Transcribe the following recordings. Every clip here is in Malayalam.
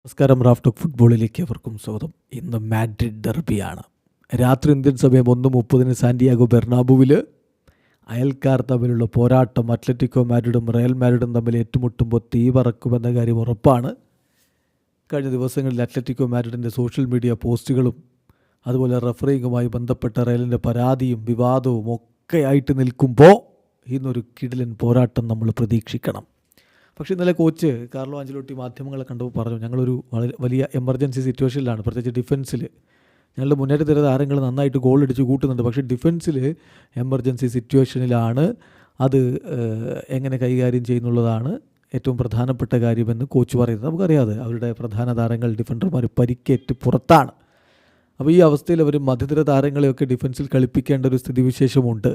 നമസ്കാരം. റാഫ്റ്റോക്ക് ഫുട്ബോളിലേക്ക് അവർക്കും സ്വാഗതം. ഇന്ന് മാഡ്രിഡ് ഡെർബിയാണ്. രാത്രി ഇന്ത്യൻ സമയം 1:30 സാന്റിയാഗോ ബെർണാബുവിൽ അയൽക്കാർ തമ്മിലുള്ള പോരാട്ടം. അത്ലറ്റിക്കോ മാഡ്രിഡും റയൽ മാഡ്രിഡും തമ്മിൽ ഏറ്റുമുട്ടുമ്പോൾ തീ പറക്കുമെന്ന കാര്യം ഉറപ്പാണ്. കഴിഞ്ഞ ദിവസങ്ങളിൽ അത്ലറ്റിക്കോ മാഡ്രിഡിൻ്റെ സോഷ്യൽ മീഡിയ പോസ്റ്റുകളും അതുപോലെ റഫറിങ്ങുമായി ബന്ധപ്പെട്ട റയലിൻ്റെ പരാതിയും വിവാദവും ഒക്കെ ആയിട്ട് നിൽക്കുമ്പോൾ ഇന്നൊരു കിടിലൻ പോരാട്ടം നമ്മൾ പ്രതീക്ഷിക്കണം. പക്ഷേ ഇന്നലെ കോച്ച് കാർലോ ആഞ്ചലോട്ടി മാധ്യമങ്ങളെ കണ്ടപ്പോൾ പറഞ്ഞു, ഞങ്ങളൊരു വളരെ വലിയ എമർജൻസി സിറ്റുവേഷനിലാണ്. പ്രത്യേകിച്ച് ഡിഫൻസിൽ ഞങ്ങളുടെ മുന്നേറ്റത്തിലെ താരങ്ങൾ നന്നായിട്ട് ഗോൾ അടിച്ച് കൂട്ടുന്നുണ്ട്, പക്ഷേ ഡിഫൻസിൽ എമർജൻസി സിറ്റുവേഷനിലാണ്. അത് എങ്ങനെ കൈകാര്യം ചെയ്യുന്നുള്ളതാണ് ഏറ്റവും പ്രധാനപ്പെട്ട കാര്യമെന്ന് കോച്ച് പറയുന്നത്. നമുക്കറിയാതെ അവരുടെ പ്രധാന താരങ്ങൾ ഡിഫൻഡർമാർ പരിക്കേറ്റ് പുറത്താണ്. അപ്പോൾ ഈ അവസ്ഥയിൽ അവർ മധ്യനിര താരങ്ങളെയൊക്കെ ഡിഫൻസിൽ കളിപ്പിക്കേണ്ട ഒരു സ്ഥിതിവിശേഷമുണ്ട്.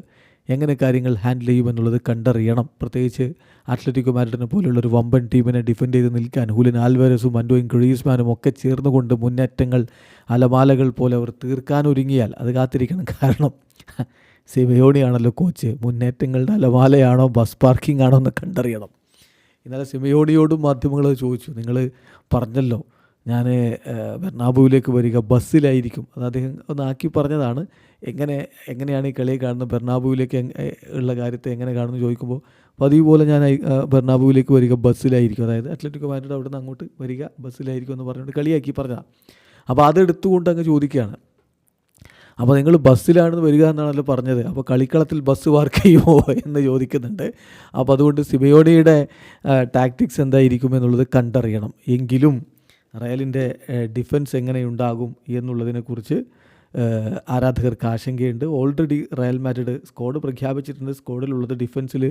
എങ്ങനെ കാര്യങ്ങൾ ഹാൻഡിൽ ചെയ്യുമെന്നുള്ളത് കണ്ടറിയണം. പ്രത്യേകിച്ച് അത്ലറ്റിക്കോ മാഡ്രിഡിനെ പോലുള്ളൊരു വമ്പൻ ടീമിനെ ഡിഫെൻഡ് ചെയ്ത് നിൽക്കാൻ ഹൂലിൻ ആൽവാരസും അൻഡോയും ഗ്രീസ്മാനും ഒക്കെ ചേർന്നുകൊണ്ട് മുന്നേറ്റങ്ങൾ അലമാലകൾ പോലെ അവർ തീർക്കാനൊരുങ്ങിയാൽ അത് കാത്തിരിക്കണം. കാരണം സിമയോണിയാണല്ലോ കോച്ച്. മുന്നേറ്റങ്ങളുടെ അലമാലയാണോ ബസ് പാർക്കിംഗ് ആണോ എന്ന് കണ്ടറിയണം. ഇന്നലെ സിമയോണിയോടും മാധ്യമങ്ങൾ ചോദിച്ചു, നിങ്ങൾ പറഞ്ഞല്ലോ ബെർണാബുവിലേക്ക് വരിക ബസ്സിലായിരിക്കും. അത് അദ്ദേഹം ഒന്നാക്കി പറഞ്ഞതാണ്. എങ്ങനെയാണ് ഈ കളിയെ കാണുന്നത്, ബെർണാബുവിലേക്ക് ഉള്ള കാര്യത്തെ എങ്ങനെ കാണുന്നു ചോദിക്കുമ്പോൾ പതിവ് പോലെ ഞാൻ ബെർണാബുവിലേക്ക് വരിക ബസ്സിലായിരിക്കും, അതായത് അത്ലറ്റിക്കോ മാഡ്രിഡ് അവിടെ നിന്ന് അങ്ങോട്ട് വരിക ബസ്സിലായിരിക്കും എന്ന് പറഞ്ഞുകൊണ്ട് കളിയാക്കി പറഞ്ഞതാണ്. അപ്പോൾ അതെടുത്തുകൊണ്ട് അങ്ങ് ചോദിക്കുകയാണ്, അപ്പോൾ നിങ്ങൾ ബസ്സിലാണെന്ന് വരിക എന്നാണല്ലോ പറഞ്ഞത്, അപ്പോൾ കളിക്കളത്തിൽ ബസ് പാർക്ക് ചെയ്യുമോ എന്ന് ചോദിക്കുന്നുണ്ട്. അപ്പോൾ അതുകൊണ്ട് സിമയോണിയുടെ ടാക്ടിക്സ് എന്തായിരിക്കും എന്നുള്ളത് കണ്ടറിയണം. എങ്കിലും റയലിൻ്റെ ഡിഫൻസ് എങ്ങനെയുണ്ടാകും എന്നുള്ളതിനെക്കുറിച്ച് ആരാധകർക്ക് ആശങ്കയുണ്ട്. ഓൾറെഡി റയൽ മാഡ്രിഡ് സ്ക്വാഡ് പ്രഖ്യാപിച്ചിട്ടുണ്ട്. സ്ക്വാഡിലുള്ളത് ഡിഫൻസിൽ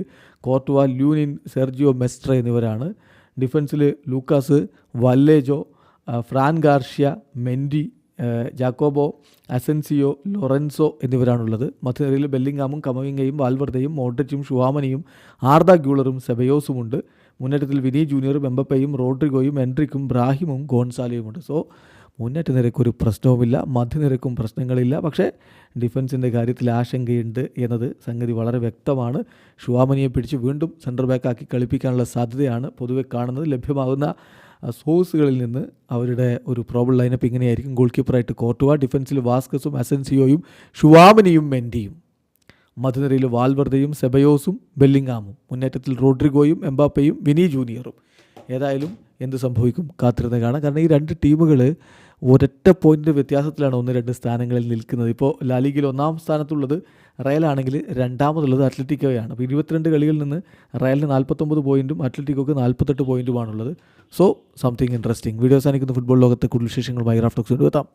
കോർട്ടുവ, ലൂനിൻ, സെർജിയോ മെസ്ട്ര എന്നിവരാണ്. ഡിഫൻസിൽ Lucas, Vallejo, Fran Garcia, Mendy, Jacobo, Asencio, Lorenzo എന്നിവരാണുള്ളത്. മധ്യനിരയിൽ ബെല്ലിംഗാമും കമവിംഗയും വാൽവർദയും മോഡ്രിച്ചും ഷുവാമനിയും ആർദ ഗ്യൂളറും സെബയോസുമുണ്ട്. മുന്നേറ്റത്തിൽ വിനി ജൂനിയറും എംബപ്പയും റോഡ്രിഗോയും എൻട്രിക്കും ബ്രാഹിമും ഗോൺസാലയുമുണ്ട്. സോ മുന്നേറ്റ നിരക്കൊരു പ്രശ്നവുമില്ല, മധ്യനിരക്കും പ്രശ്നങ്ങളില്ല. പക്ഷേ ഡിഫൻസിൻ്റെ കാര്യത്തിൽ ആശങ്കയുണ്ട് എന്നത് സംഗതി വളരെ വ്യക്തമാണ്. ഷുവാമനിയെ പിടിച്ച് വീണ്ടും സെൻറ്റർ ബാക്കാക്കി കളിപ്പിക്കാനുള്ള സാധ്യതയാണ് പൊതുവെ കാണുന്നത്. ലഭ്യമാകുന്ന സോഴ്സുകളിൽ നിന്ന് അവരുടെ ഒരു പ്രോബിൾ ലൈനപ്പ് ഇങ്ങനെയായിരിക്കും. ഗോൾ കീപ്പറായിട്ട് കോർട്ടുവ, ഡിഫൻസിൽ വാസ്കസും അസെൻസിയോയും ഷുവാമനിയും മെൻഡിയും, മധ്യനിരയിൽ വാൽവർദയും സെബയോസും ബെല്ലിംഗാമും, മുന്നേറ്റത്തിൽ റോഡ്രിഗോയും എംബാപ്പയും വിനി ജൂനിയറും. ഏതായാലും എന്ത് സംഭവിക്കും കാത്തിരുന്ന് കാണാം. കാരണം ഈ രണ്ട് ടീമുകൾ ഒരൊറ്റ പോയിൻ്റ് വ്യത്യാസത്തിലാണ് 1-2 സ്ഥാനങ്ങളിൽ നിൽക്കുന്നത്. ഇപ്പോൾ ലാലിഗയിൽ 1-ാം സ്ഥാനത്തുള്ളത് റയലാണെങ്കിൽ 2-ാമതുള്ളത് അത്ലറ്റിക്കോയാണ്. അപ്പോൾ 22 കളികളിൽ നിന്ന് റയലിന് 49 പോയിൻറ്റും അത്ലറ്റിക്കോക്ക് 48 പോയിൻറ്റുമാണുള്ളത്. So something interesting. വീഡിയോ അവസാനിക്കുന്ന ഫുട്ബോൾ ലോകത്തെ കൂടുതൽ വിശേഷങ്ങളുമായി റാഫ്റ്റോക്സ് എത്താം.